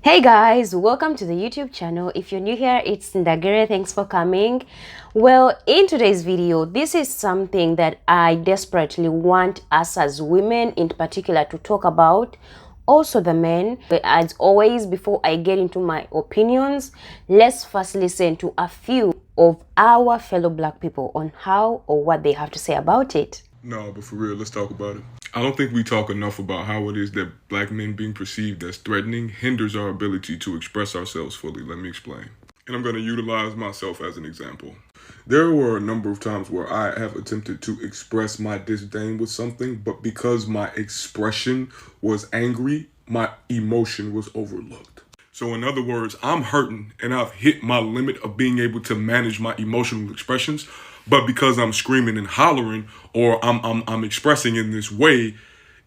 Hey guys, welcome to the YouTube channel. If you're new here, it's 𝗙𝗶𝗀𝗀𝗄. Thanks for coming. Well, in today's video, this is something that I desperately want us as women in particular to talk about. Also the men. But as always, before I get into my opinions, let's first listen to a few of our fellow black people on how or what they have to say about it. No, but for real, let's talk about it. I don't think we talk enough about how it is that black men being perceived as threatening hinders our ability to express ourselves fully. Let me explain. And I'm going to utilize myself as an example. There were a number of times where I have attempted to express my disdain with something, but because my expression was angry, my emotion was overlooked. So in other words, I'm hurting and I've hit my limit of being able to manage my emotional expressions. But because I'm screaming and hollering, or I'm expressing in this way,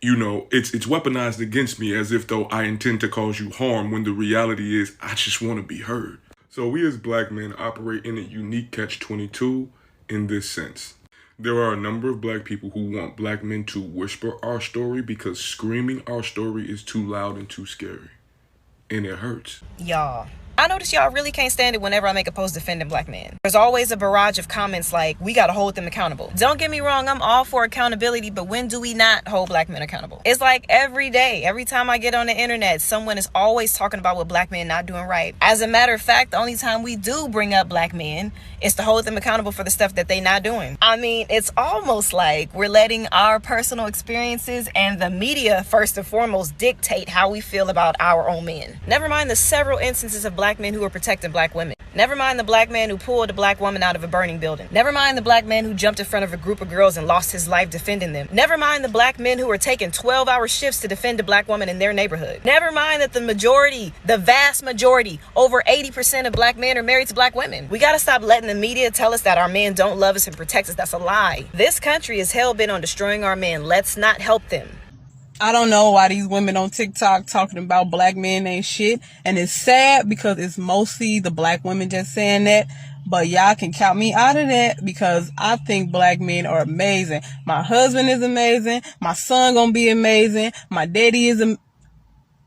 you know, it's weaponized against me as if though I intend to cause you harm, when the reality is I just want to be heard. So we as black men operate in a unique catch-22 in this sense. There are a number of black people who want black men to whisper our story because screaming our story is too loud and too scary. And it hurts. Y'all, I notice y'all really can't stand it whenever I make a post defending black men. There's always a barrage of comments like, we gotta hold them accountable. Don't get me wrong, I'm all for accountability, but when do we not hold black men accountable? It's like every day, every time I get on the internet, someone is always talking about what black men not doing right. As a matter of fact, the only time we do bring up black men is to hold them accountable for the stuff that they not doing. I mean, it's almost like we're letting our personal experiences and the media, first and foremost, dictate how we feel about our own men. Never mind the several instances of black men who are protecting black women. Never mind the black man who pulled a black woman out of a burning building. Never mind the black man who jumped in front of a group of girls and lost his life defending them. Never mind the black men who are taking 12-hour shifts to defend a black woman in their neighborhood. Never mind that the vast majority, over 80% of black men are married to black women. We gotta stop letting the media tell us that our men don't love us and protect us. That's a lie. This country is hell-bent on destroying our men. Let's not help them. I don't know why these women on TikTok talking about black men ain't shit. And it's sad because it's mostly the black women just saying that. But y'all can count me out of that because I think black men are amazing. My husband is amazing. My son gonna be amazing. My daddy is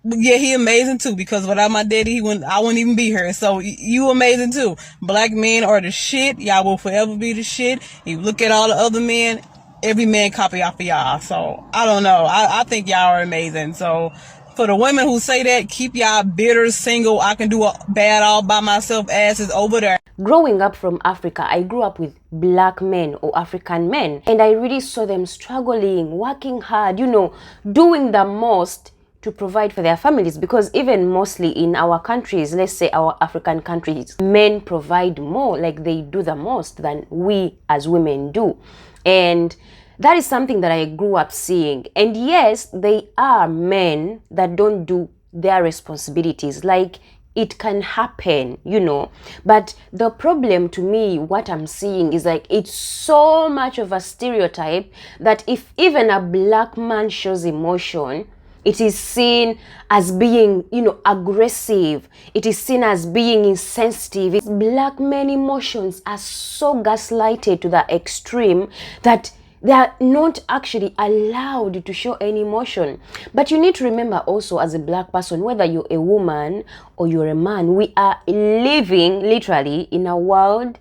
he amazing too, because without my daddy, I wouldn't even be here. So you amazing too. Black men are the shit. Y'all will forever be the shit. You look at all the other men, every man copy off of y'all. So I don't know. I think y'all are amazing. So for the women who say that, keep y'all bitter, single, I can do a bad all by myself asses over there. Growing up from Africa, I grew up with black men or African men, and I really saw them struggling, working hard, you know, doing the most to provide for their families, because even mostly in our countries, let's say our African countries, men provide more, like they do the most than we as women do. And that is something that I grew up seeing. And yes, they are men that don't do their responsibilities. Like, it can happen, you know. But the problem to me, what I'm seeing is like, it's so much of a stereotype that if even a black man shows emotion, it is seen as being, you know, aggressive. It is seen as being insensitive. Black men emotions are so gaslighted to the extreme that they are not actually allowed to show any emotion. But you need to remember also, as a black person, whether you're a woman or you're a man, we are living literally in a world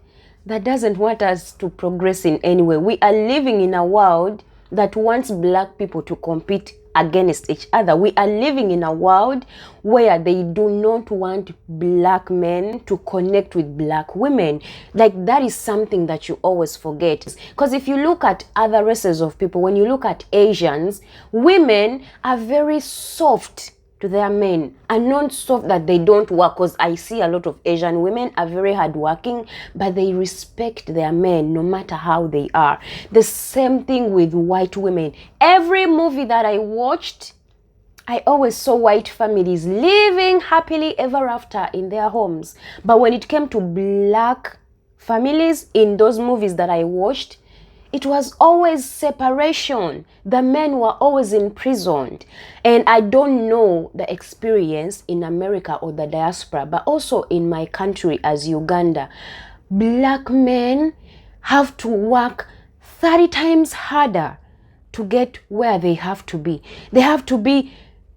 that doesn't want us to progress in any way. We are living in a world that wants black people to compete against each other. We are living in a world where they do not want black men to connect with black women. Like, that is something that you always forget. Because if you look at other races of people, when you look at Asians, women are very soft to their men, and not soft that they don't work, because I see a lot of Asian women are very hardworking, but they respect their men no matter how they are. The same thing with white women. Every movie that I watched, I always saw white families living happily ever after in their homes. But when it came to black families in those movies that I watched, it was always separation. The men were always imprisoned. And I don't know the experience in America or the diaspora, but also in my country as Uganda, black men have to work 30 times harder to get where they have to be. They have to be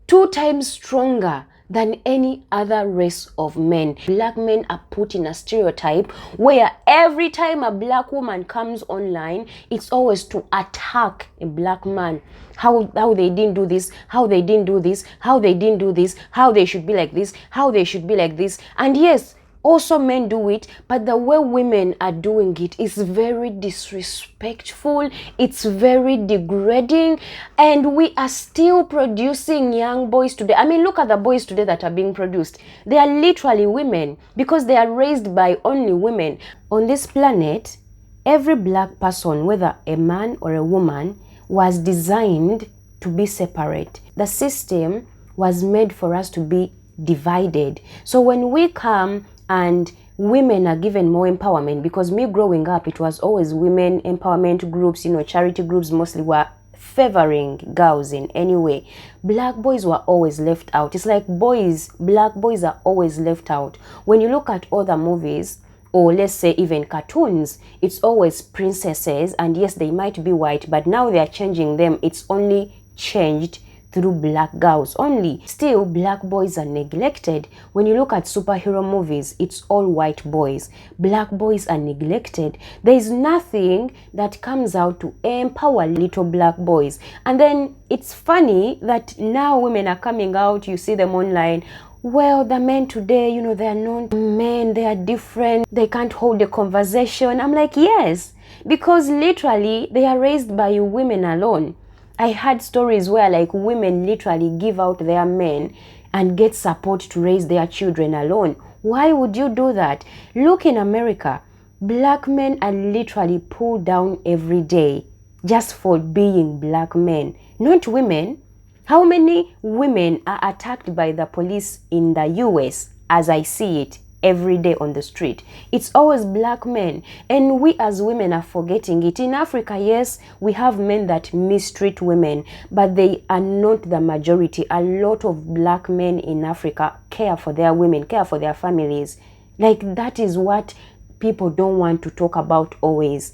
2 times stronger than any other race of men. Black men are put in a stereotype where every time a black woman comes online, it's always to attack a black man. How they didn't do this, how they didn't do this, how they didn't do this, how they should be like this, how they should be like this. And yes, also men do it, but the way women are doing it is very disrespectful, it's very degrading, and we are still producing young boys today. I mean, look at the boys today that are being produced. They are literally women because they are raised by only women. On this planet, every black person, whether a man or a woman, was designed to be separate. The system was made for us to be divided. So when we come and women are given more empowerment, because me growing up, it was always women empowerment groups, charity groups mostly were favoring girls in any way. Black boys were always left out. It's like black boys are always left out. When you look at other movies, or let's say even cartoons, it's always princesses, and yes, they might be white, but now they are changing them. It's only changed through black girls only. Still, black boys are neglected. When you look at superhero movies, it's all white boys. Black boys are neglected. There is nothing that comes out to empower little black boys. And then it's funny that now women are coming out, you see them online. Well, the men today, they are not men, they are different, they can't hold a conversation. I'm like, yes, because literally they are raised by women alone. I had stories where like women literally give out their men and get support to raise their children alone. Why would you do that? Look in America, black men are literally pulled down every day just for being black men, not women. How many women are attacked by the police in the US as I see it every day on the street? It's always black men, and we as women are forgetting it. In Africa, yes, we have men that mistreat women, but they are not the majority. A lot of black men in Africa care for their women, care for their families. Like, that is what people don't want to talk about always.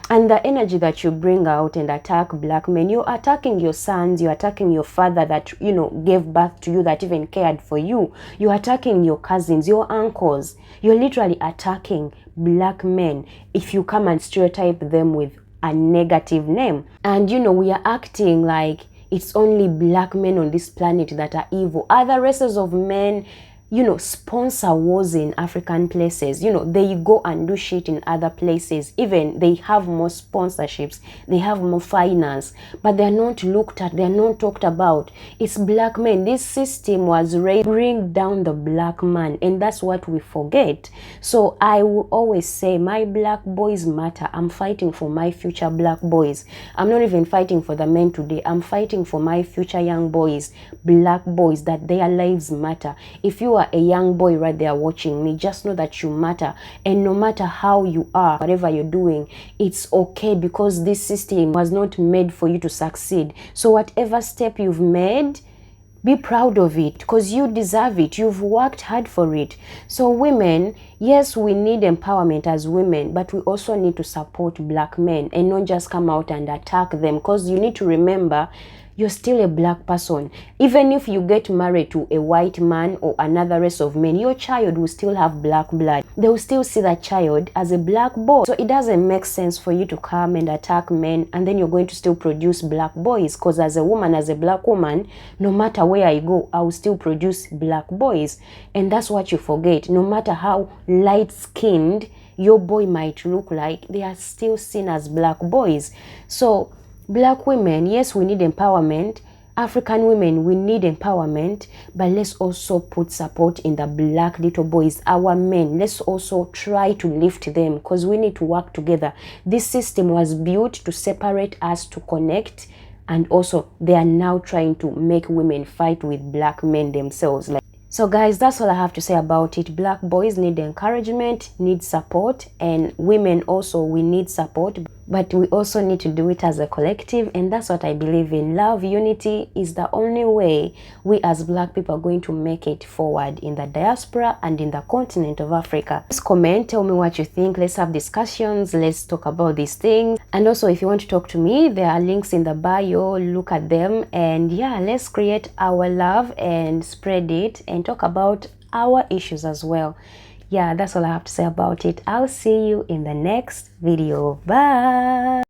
And the energy that you bring out and attack black men, you're attacking your sons, you're attacking your father that, gave birth to you, that even cared for you. You're attacking your cousins, your uncles. You're literally attacking black men if you come and stereotype them with a negative name. And, we are acting like it's only black men on this planet that are evil. Other races of men, sponsor wars in African places. They go and do shit in other places. Even they have more sponsorships, they have more finance, but they're not looked at, they're not talked about. It's black men. This system was raised to bring down the black man, and that's what we forget. So I will always say, my black boys matter. I'm fighting for my future black boys. I'm not even fighting for the men today. I'm fighting for my future young boys, black boys, that their lives matter. If you are a young boy right there watching me, just know that you matter, and no matter how you are, whatever you're doing, it's okay, because this system was not made for you to succeed. So whatever step you've made, be proud of it, because you deserve it. You've worked hard for it. So women, yes, we need empowerment as women, but we also need to support black men and not just come out and attack them, because you need to remember, you're still a black person. Even if you get married to a white man or another race of men, your child will still have black blood. They will still see that child as a black boy. So it doesn't make sense for you to come and attack men and then you're going to still produce black boys, because as a woman, as a black woman, no matter where I go, I will still produce black boys. And that's what you forget. No matter how light-skinned your boy might look like, they are still seen as black boys. So black women, yes, we need empowerment. African women, we need empowerment, but let's also put support in the black little boys, our men. Let's also try to lift them, because we need to work together. This system was built to separate us, to connect, and also they are now trying to make women fight with black men themselves. So guys, that's all I have to say about it. Black boys need encouragement, need support, and women also, we need support. but we also need to do it as a collective, and that's what I believe in. Love, unity is the only way we as Black people are going to make it forward in the diaspora and in the continent of Africa. Just comment, tell me what you think. Let's have discussions, let's talk about these things. And also, if you want to talk to me, there are links in the bio, look at them, and yeah, let's create our love and spread it and talk about our issues as well. Yeah, that's all I have to say about it. I'll see you in the next video. Bye.